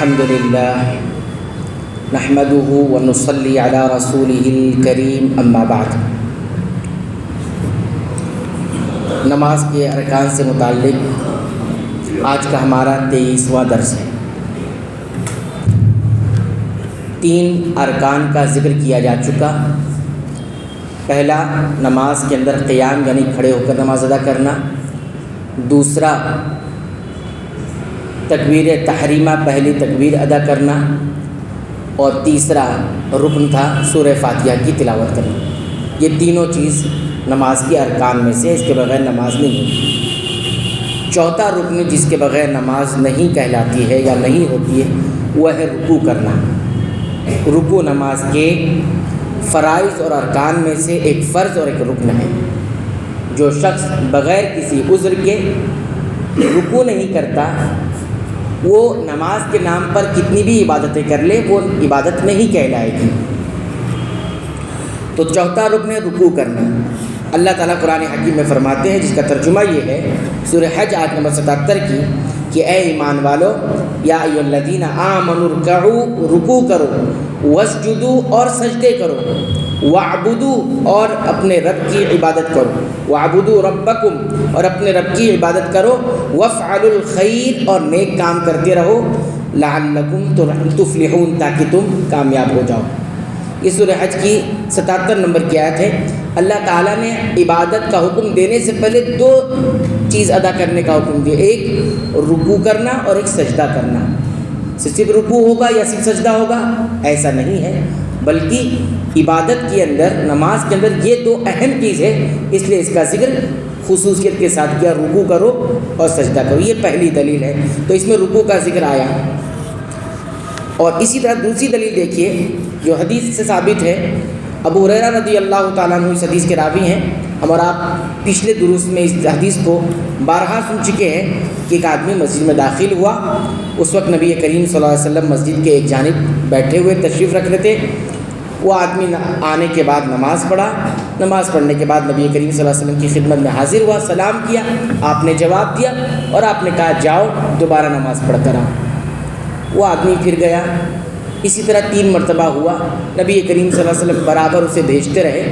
الحمد للہ نحمده ونصلی علی رسوله الکریم اما بعد۔ نماز کے ارکان سے متعلق آج کا ہمارا 23واں درس ہے۔ 3 ارکان کا ذکر کیا جا چکا۔ پہلا، نماز کے اندر قیام یعنی کھڑے ہو کر نماز ادا کرنا۔ دوسرا، تکبیر تحریمہ پہلی تکبیر ادا کرنا۔ اور تیسرا رکن تھا سورہ فاتحہ کی تلاوت کرنا۔ یہ تینوں چیز نماز کے ارکان میں سے، اس کے بغیر نماز نہیں ہوتی۔ چوتھا رکن جس کے بغیر نماز نہیں کہلاتی ہے یا نہیں ہوتی ہے وہ ہے رکوع کرنا۔ رکوع نماز کے فرائض اور ارکان میں سے ایک فرض اور ایک رکن ہے۔ جو شخص بغیر کسی عذر کے رکوع نہیں کرتا وہ نماز کے نام پر کتنی بھی عبادتیں کر لے وہ عبادت نہیں کہلائے گی۔ تو چوتھا رکن ہے رکوع کرنا۔ اللہ تعالیٰ قرآن حکیم میں فرماتے ہیں، جس کا ترجمہ یہ ہے سورہ حج آیت نمبر 77 کی، کہ اے ایمان والو، یا ایھا الذین آمنوا ارکعوا، رکوع کرو، واسجدوا اور سجدے کرو، واعبدوا اور اپنے رب کی عبادت کرو، واعبدوا ربکم اور اپنے رب کی عبادت کرو، وافعلوا الخیر اور نیک کام کرتے رہو، لعلکم تفلحون تاکہ تم کامیاب ہو جاؤ۔ یہ سورہ حج کی 77 نمبر کی آیت ہے۔ اللہ تعالیٰ نے عبادت کا حکم دینے سے پہلے 2 چیز ادا کرنے کا حکم دیا، ایک رکوع کرنا اور ایک سجدہ کرنا۔ صرف رکوع ہوگا یا صرف سجدہ ہوگا ایسا نہیں ہے، بلکہ عبادت کے اندر، نماز کے اندر یہ 2 اہم چیز ہے، اس لیے اس کا ذکر خصوصیت کے ساتھ کیا، رکوع کرو اور سجدہ کرو۔ یہ پہلی دلیل ہے، تو اس میں رکوع کا ذکر آیا۔ اور اسی طرح دوسری دلیل دیکھیے جو حدیث سے ثابت ہے۔ ابو ہریرہ رضی اللہ تعالیٰ عنہ اس حدیث کے راوی ہیں، ہم اور آپ پچھلے دروس میں اس حدیث کو بارہا سن چکے ہیں کہ ایک آدمی مسجد میں داخل ہوا۔ اس وقت نبی کریم صلی اللہ علیہ وسلم مسجد کے ایک جانب بیٹھے ہوئے تشریف رکھ رہے تھے۔ وہ آدمی آنے کے بعد نماز پڑھا۔ نماز پڑھنے کے بعد نبی کریم صلی اللہ علیہ وسلم کی خدمت میں حاضر ہوا، سلام کیا، آپ نے جواب دیا اور آپ نے کہا جاؤ دوبارہ نماز پڑھ کر آؤ۔ وہ آدمی پھر گیا۔ اسی طرح 3 مرتبہ ہوا، نبی کریم صلی اللہ علیہ وسلم برابر اسے بھیجتے رہے۔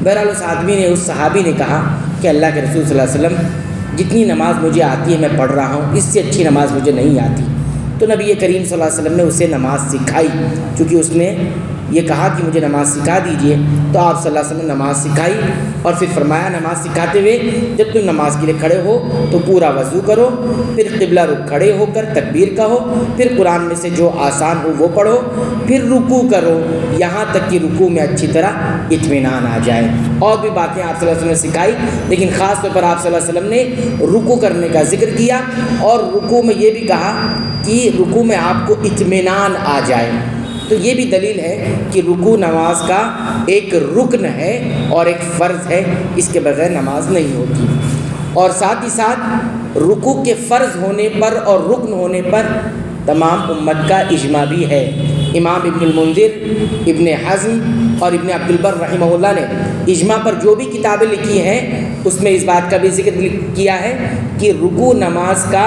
بہرحال اس آدمی نے، اس صحابی نے کہا کہ اللہ کے رسول صلی اللہ علیہ وسلم، جتنی نماز مجھے آتی ہے میں پڑھ رہا ہوں، اس سے اچھی نماز مجھے نہیں آتی۔ تو نبی کریم صلی اللہ علیہ وسلم نے اسے نماز سکھائی، چونکہ اس نے یہ کہا کہ مجھے نماز سکھا دیجئے، تو آپ صلی اللہ علیہ وسلم نے نماز سکھائی اور پھر فرمایا نماز سکھاتے ہوئے جب تم نماز کے لیے کھڑے ہو تو پورا وضو کرو، پھر قبلہ رخ کھڑے ہو کر تکبیر کہو، پھر قرآن میں سے جو آسان ہو وہ پڑھو، پھر رکوع کرو یہاں تک کہ رکوع میں اچھی طرح اطمینان آ جائے۔ اور بھی باتیں آپ صلی اللہ علیہ وسلم نے سکھائی، لیکن خاص طور پر آپ صلی اللہ علیہ وسلم نے رکوع کرنے کا ذکر کیا اور رکوع میں یہ بھی کہا کہ رکوع میں آپ کو اطمینان آ جائے۔ تو یہ بھی دلیل ہے کہ رکوع نماز کا ایک رکن ہے اور ایک فرض ہے، اس کے بغیر نماز نہیں ہوتی۔ اور ساتھ ہی ساتھ رکوع کے فرض ہونے پر اور رکن ہونے پر تمام امت کا اجماع بھی ہے۔ امام ابن المنذر، ابن حزم اور ابن عبد البر رحمہ اللہ نے اجماع پر جو بھی کتابیں لکھی ہیں اس میں اس بات کا بھی ذکر کیا ہے کہ رکوع نماز کا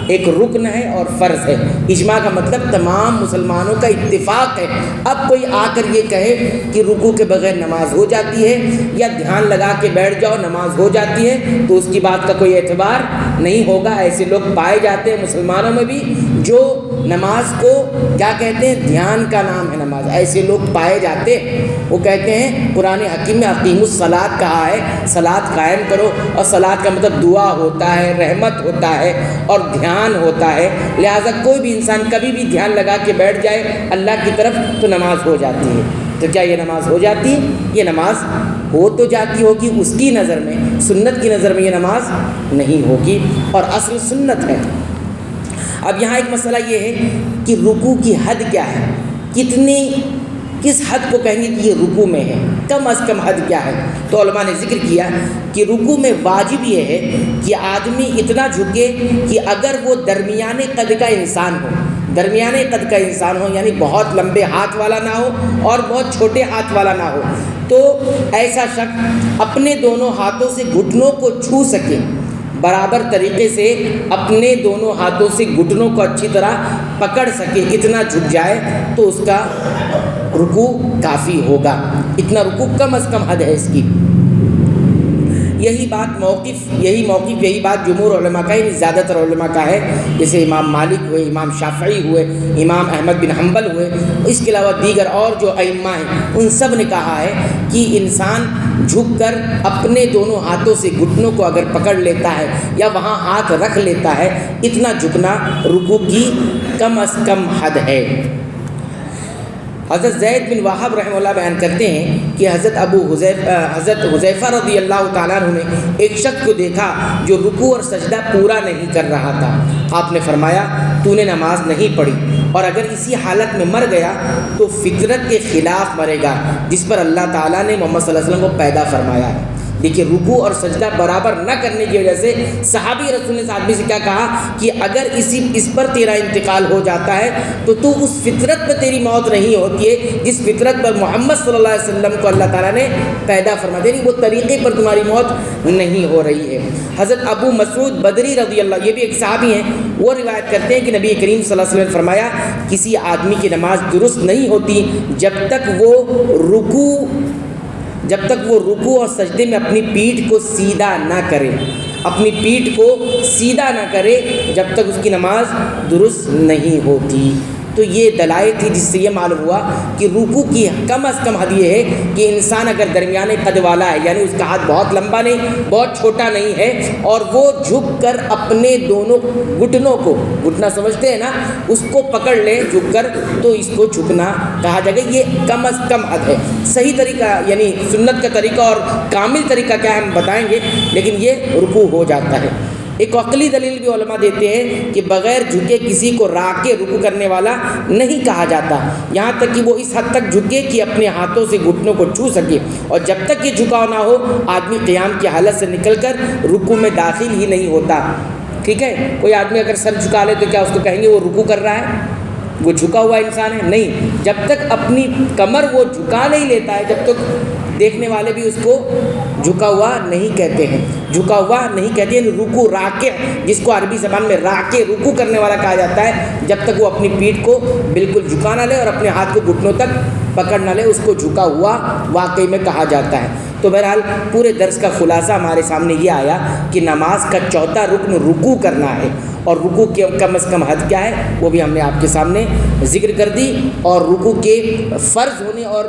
ایک رکن ہے اور فرض ہے۔ اجماع کا مطلب تمام مسلمانوں کا اتفاق ہے۔ اب کوئی آ کر یہ کہے کہ رکوع کے بغیر نماز ہو جاتی ہے یا دھیان لگا کے بیٹھ جاؤ نماز ہو جاتی ہے تو اس کی بات کا کوئی اعتبار نہیں ہوگا۔ ایسے لوگ پائے جاتے ہیں مسلمانوں میں بھی جو نماز کو کیا کہتے ہیں، دھیان کا نام ہے نماز، ایسے لوگ پائے جاتے ہیں۔ وہ کہتے ہیں قرآن حکیم میں اقیموا الصلاۃ کہا ہے، صلاۃ قائم کرو، اور صلاۃ کا مطلب دعا ہوتا ہے، رحمت ہوتا ہے اور دھیان ہوتا ہے۔ لہٰذا کوئی بھی انسان کبھی بھی دھیان لگا کے بیٹھ جائے اللہ کی طرف تو نماز ہو جاتی ہے۔ تو کیا یہ نماز ہو جاتی ہے؟ یہ نماز ہو تو جاتی ہوگی اس کی نظر میں، سنت کی نظر میں یہ نماز نہیں ہوگی اور اصل سنت ہے۔ اب یہاں ایک مسئلہ یہ ہے کہ رکوع کی حد کیا ہے، کس حد کو کہیں گے کہ یہ رکوع میں ہے، کم از کم حد کیا ہے؟ تو علماء نے ذکر کیا کہ رکوع میں واجب یہ ہے کہ آدمی اتنا جھکے کہ اگر وہ درمیانے قد کا انسان ہو، درمیانے قد کا انسان ہو یعنی بہت لمبے ہاتھ والا نہ ہو اور بہت چھوٹے ہاتھ والا نہ ہو، تو ایسا شخص اپنے دونوں ہاتھوں سے گھٹنوں کو چھو سکے، برابر طریقے سے اپنے دونوں ہاتھوں سے گھٹنوں کو اچھی طرح پکڑ سکے، اتنا جھک جائے تو اس کا رکوع کافی ہوگا، اتنا رکوع کم از کم حد ہے اس کی۔ یہی بات جمہور علماء کا، یعنی زیادہ تر علماء کا ہے، جیسے امام مالک ہوئے، امام شافعی ہوئے، امام احمد بن حنبل ہوئے، اس کے علاوہ دیگر اور جو ائمہ ہیں ان سب نے کہا ہے کہ انسان جھک کر اپنے دونوں ہاتھوں سے گھٹنوں کو اگر پکڑ لیتا ہے یا وہاں ہاتھ رکھ لیتا ہے، اتنا جھکنا رکوع کی کم از کم حد ہے۔ حضرت زید بن وہب رحمہ اللہ بیان کرتے ہیں کہ حضرت حذیفہ رضی اللہ تعالیٰ عنہ نے ایک شخص کو دیکھا جو رکوع اور سجدہ پورا نہیں کر رہا تھا۔ آپ نے فرمایا تو نے نماز نہیں پڑھی، اور اگر اسی حالت میں مر گیا تو فطرت کے خلاف مرے گا جس پر اللہ تعالیٰ نے محمد صلی اللہ علیہ وسلم کو پیدا فرمایا ہے۔ دیکھیے رکوع اور سجدہ برابر نہ کرنے کی وجہ سے صحابی رسول نے اس آدمی سے کیا کہا کہ اگر اس پر تیرا انتقال ہو جاتا ہے تو اس فطرت پر تیری موت نہیں ہوتی ہے جس فطرت پر محمد صلی اللہ علیہ وسلم کو اللہ تعالیٰ نے پیدا فرما دی، وہ طریقے پر تمہاری موت نہیں ہو رہی ہے۔ حضرت ابو مسعود بدری رضی اللہ، یہ بھی ایک صحابی ہیں، وہ روایت کرتے ہیں کہ نبی کریم صلی اللہ علیہ وسلم نے فرمایا کسی آدمی کی نماز درست نہیں ہوتی جب تک وہ رکوع اور سجدے میں اپنی پیٹھ کو سیدھا نہ کرے، جب تک اس کی نماز درست نہیں ہوتی۔ تو یہ دلائل تھی جس سے یہ معلوم ہوا کہ رکوع کی کم از کم حد یہ ہے کہ انسان اگر درمیانے قد والا ہے، یعنی اس کا ہاتھ بہت لمبا نہیں بہت چھوٹا نہیں ہے، اور وہ جھک کر اپنے دونوں گھٹنوں کو، گھٹنا سمجھتے ہیں نا، اس کو پکڑ لے جھک کر، تو اس کو جھکنا کہا جائے گا۔ یہ کم از کم حد ہے۔ صحیح طریقہ یعنی سنت کا طریقہ اور کامل طریقہ کیا ہے ہم بتائیں گے، لیکن یہ رکوع ہو جاتا ہے۔ ایک عقلی دلیل بھی علماء دیتے ہیں کہ بغیر جھکے کسی کو راکع رکوع کرنے والا نہیں کہا جاتا، یہاں تک کہ وہ اس حد تک جھکے کہ اپنے ہاتھوں سے گھٹنوں کو چھو سکے، اور جب تک یہ جھکاؤ نہ ہو آدمی قیام کی حالت سے نکل کر رکوع میں داخل ہی نہیں ہوتا۔ ٹھیک ہے، کوئی آدمی اگر سر جھکا لے تو کیا اس کو کہیں گے وہ رکوع کر رہا ہے؟ وہ جھکا ہوا انسان ہے؟ نہیں، جب تک اپنی کمر وہ جھکا نہیں لیتا ہے جب تک دیکھنے والے بھی اس کو جھکا ہوا نہیں کہتے ہیں، جھکا ہوا نہیں کہتے ہیں۔ رکوع راکع، جس کو عربی زبان میں راکع رکوع کرنے والا کہا جاتا ہے، جب تک وہ اپنی پیٹھ کو بالکل جھکا نہ لے اور اپنے ہاتھ کو گھٹنوں تک پکڑ نہ لے، اس کو جھکا ہوا واقعی میں کہا جاتا ہے۔ تو بہرحال پورے درس کا خلاصہ ہمارے سامنے یہ آیا کہ نماز کا چوتھا رکن رکوع کرنا ہے، اور رکوع کے کم از کم حد کیا ہے وہ بھی ہم نے آپ کے سامنے ذکر کر دی، اور رکوع کے فرض ہونے اور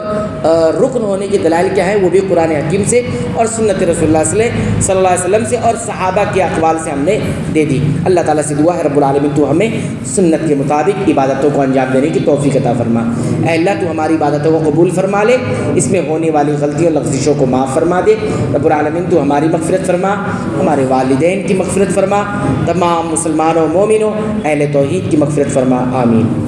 رکن ہونے کے دلائل کیا ہے وہ بھی قرآن حکیم سے اور سنت رسول اللہ صلی اللہ علیہ وسلم سے اور صحابہ کے اقوال سے ہم نے دے دی۔ اللہ تعالیٰ سے دعا ہے رب العالمین تو ہمیں سنت کے مطابق عبادتوں کو انجام دینے کی توفیق عطا فرما۔ اے اللہ تو ہماری عبادتوں کو قبول فرما لے، اس میں ہونے والی غلطیوں اور لغزشوں کو معاف فرما دے۔ رب العالمین تو ہماری مغفرت فرما، ہمارے والدین کی مغفرت فرما، تمام مسلمانوں مومنوں اہل توحید کی مغفرت فرما، آمین۔